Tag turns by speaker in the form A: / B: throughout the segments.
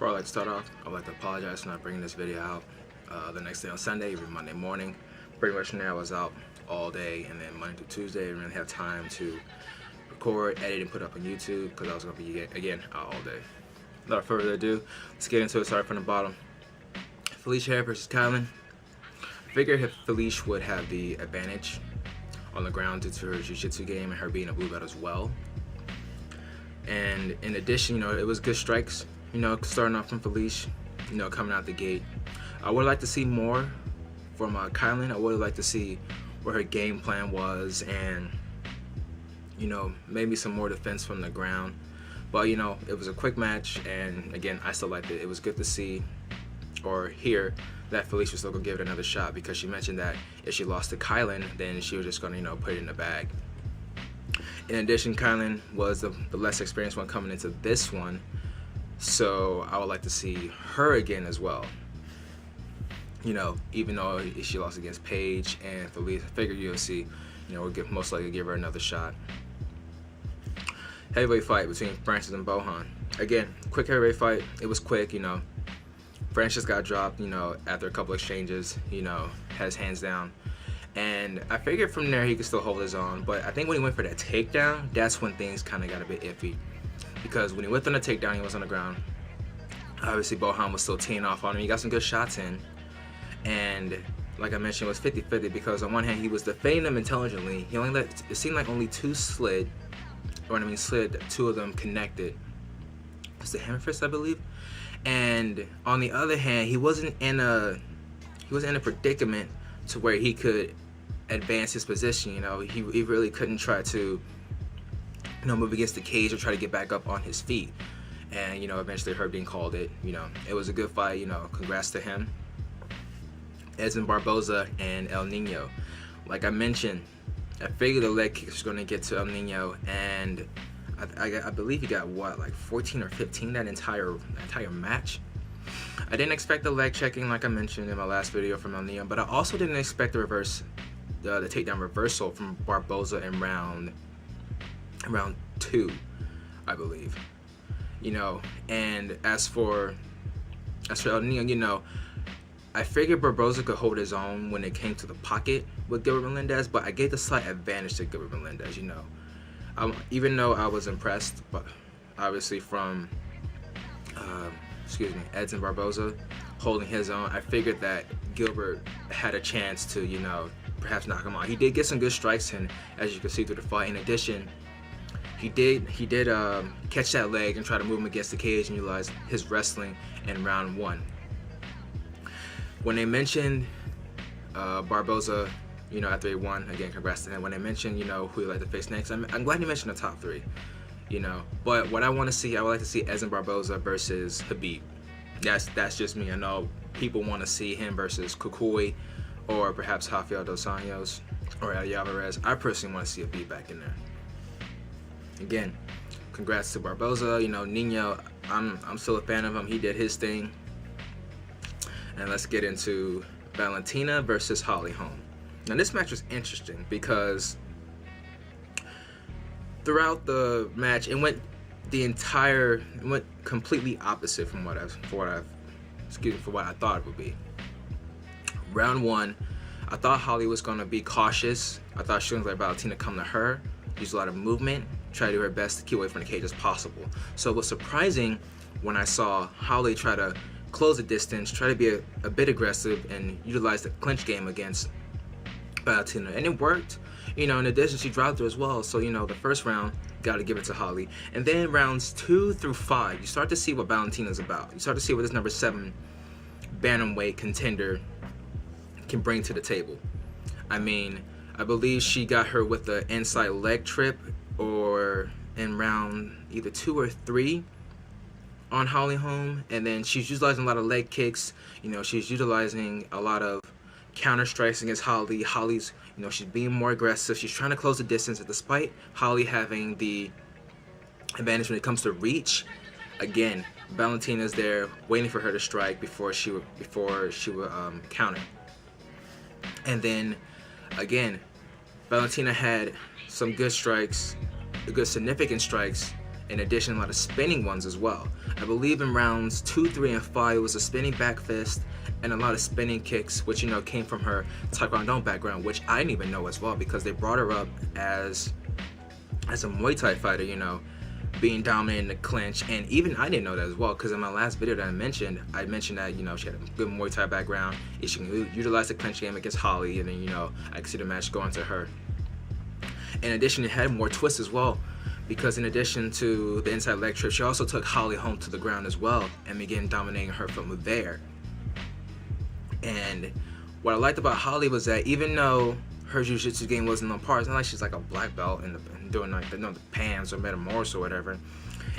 A: Before I like to start off, I'd like to apologize for not bringing this video out the next day on Sunday, even Monday morning. Pretty much now I was out all day, and then Monday to Tuesday I didn't really have time to record, edit, and put up on YouTube because I was going to be, again, out all day. Without further ado, let's get into it. Start from the bottom. Felicia versus Kylan. I figured if Felicia would have the advantage on the ground due to her jiu-jitsu game and her being a blue belt as well. And in addition, it was good strikes, starting off from Felicia, coming out the gate. I would like to see more from Kylan. I would like to see what her game plan was and, maybe some more defense from the ground. But, it was a quick match, and again, I still liked it. It was good to see or hear that Felicia was still going to give it another shot, because she mentioned that if she lost to Kylan, then she was just going to, put it in the bag. In addition, Kylan was the less experienced one coming into this one, so I would like to see her again as well. Even though she lost against Paige and Felicia, I figured UFC, would most likely give her another shot. Heavyweight fight between Francis and Bohan. Again, quick heavyweight fight. It was quick, Francis got dropped, after a couple exchanges, had his hands down. And I figured from there he could still hold his own, but I think when he went for that takedown, that's when things kind of got a bit iffy. Because when he went on the takedown, he was on the ground. Obviously, Bohan was still teeing off on him. He got some good shots in. And like I mentioned, it was 50-50 because on one hand, he was defending them intelligently. He only it seemed like only two slid, two of them connected. It's the hammer fist, I believe. And on the other hand, he wasn't in a predicament to where he could advance his position. He really couldn't try to move against the cage or try to get back up on his feet. And eventually Herb called it. It was a good fight. Congrats to him. Edson Barboza and El Nino. Like I mentioned, I figured the leg kicks was going to get to El Nino, and I believe he got like 14 or 15 that entire match. I didn't expect the leg checking, like I mentioned in my last video, from El Nino, but I also didn't expect the takedown reversal from Barboza in round 2, I believe. And as for El Nino, I figured Barboza could hold his own when it came to the pocket with Gilbert Melendez, but I gave the slight advantage to Gilbert Melendez. Even though I was impressed, but obviously from Edson Barboza holding his own, I figured that Gilbert had a chance to, perhaps knock him out. He did get some good strikes in, as you can see through the fight. In addition, he did catch that leg and try to move him against the cage and utilize his wrestling in round 1. When they mentioned Barboza, after he won, again, congrats to him. When they mentioned, who he'd like to face next, I'm glad you mentioned the top 3. But what I want to see, I would like to see Edson Barboza versus Khabib. That's just me. I know people want to see him versus Kukui or perhaps Rafael dos Anjos or Eddie Alvarez. I personally want to see Khabib back in there. Again, congrats to Barboza. Nino, I'm still a fan of him. He did his thing. And let's get into Valentina versus Holly Holm. Now this match was interesting because throughout the match it went completely opposite from what I thought it would be. Round 1, I thought Holly was gonna be cautious. I thought she was gonna let Valentina come to her, use a lot of movement, try to do her best to keep away from the cage as possible. So it was surprising when I saw Holly try to close the distance, try to be a bit aggressive and utilize the clinch game against Valentina, and it worked. In addition, she dropped her as well. So the first round, got to give it to Holly, and then rounds 2 through 5, you start to see what Valentina's about. You start to see what this number 7 bantamweight contender can bring to the table. I believe she got her with the inside leg trip, or in round either 2 or 3 on Holly Holm, and then she's utilizing a lot of leg kicks. She's utilizing a lot of counter strikes against Holly. Holly's, she's being more aggressive. She's trying to close the distance, and despite Holly having the advantage when it comes to reach, again, Valentina's there waiting for her to strike before she would counter. And then again, Valentina had some good strikes, good significant strikes In addition, a lot of spinning ones as well. I believe in rounds 2, 3, and 5, it was a spinning back fist and a lot of spinning kicks, which, you know, came from her Taekwondo background, which I didn't even know as well, because they brought her up as a Muay Thai fighter, you know, being dominant in the clinch. And even I didn't know that as well, because in my last video that I mentioned that, you know, she had a good Muay Thai background. She can utilize the clinch game against Holly, and then, you know, I could see the match going to her. In addition, it had more twists as well, because in addition to the inside leg trip, she also took Holly Holm to the ground as well and began dominating her from there. And what I liked about Holly was that even though her jiu-jitsu game wasn't on par, it's not like she's like a black belt and doing like the PAMs or Metamorphs or whatever.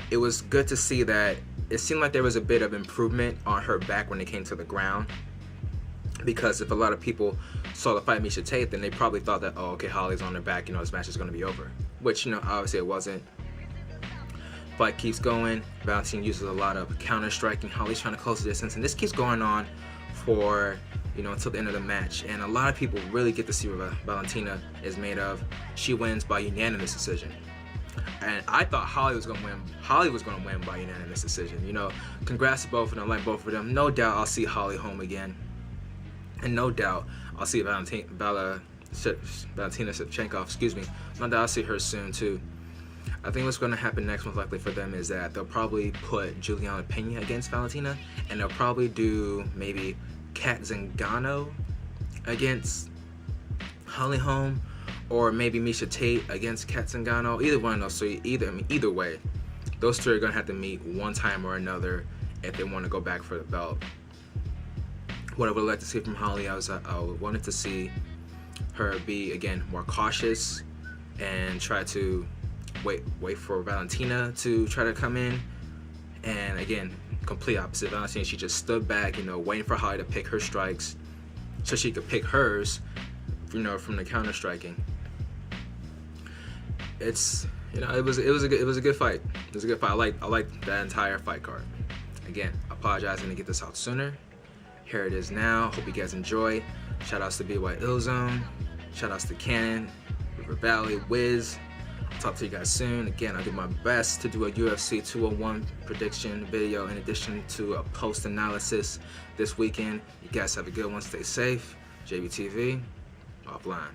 A: It was good to see that it seemed like there was a bit of improvement on her back when it came to the ground. Because if a lot of people saw the fight Miesha Tate, then they probably thought that, oh, okay, Holly's on her back, you know, this match is going to be over. Which, you know, obviously it wasn't. Fight keeps going. Valentina uses a lot of counter striking. Holly's trying to close the distance, and this keeps going on for, you know, until the end of the match. And a lot of people really get to see what Valentina is made of. She wins by unanimous decision. And I thought Holly was gonna win. Holly was gonna win by unanimous decision. You know, congrats to both of them. I like both of them. No doubt I'll see Holly Holm again. And no doubt I'll see Valentina Shevchenko, excuse me. No doubt I'll see her soon too. I think what's going to happen next, most likely for them, is that they'll probably put Juliana Pena against Valentina, and they'll probably do maybe Kat Zingano against Holly Holm, or maybe Miesha Tate against Kat Zingano. Either one of those three. Either way, those three are going to have to meet one time or another if they want to go back for the belt. What I would like to see from Holly, I wanted to see her be, again, more cautious and try to wait for Valentina to try to come in. And again, complete opposite. Valentina, she just stood back, you know, waiting for Holly to pick her strikes so she could pick hers, you know, from the counter striking. It's, you know, it was a good fight. It was a good fight. I like that entire fight card. Again, I apologize I didn't get this out sooner. Here it is now. Hope you guys enjoy. Shout outs to BY Illzone. Shout outs to Cannon, River Valley, Wiz. I'll talk to you guys soon. Again, I'll do my best to do a UFC 201 prediction video in addition to a post analysis this weekend. You guys have a good one. Stay safe. JBTV, offline.